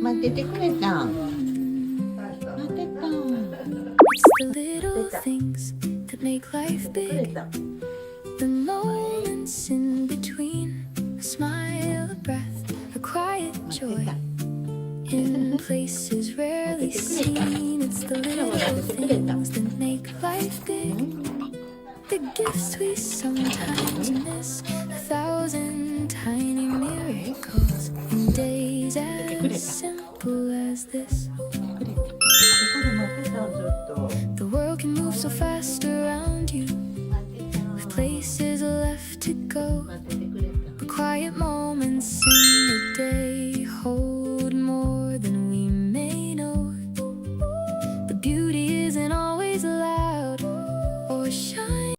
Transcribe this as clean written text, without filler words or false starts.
待っててくれた。待ってた。The little things that make life big, the moments in between, a smile, a breath, a quiet joy, in places rarely seen. It's the little things that make life big, the gifts we sometimes miss, 1,000 tiny miracles in days as simple as this. The world can move so fast around you, with places left to go, but quiet moments in the day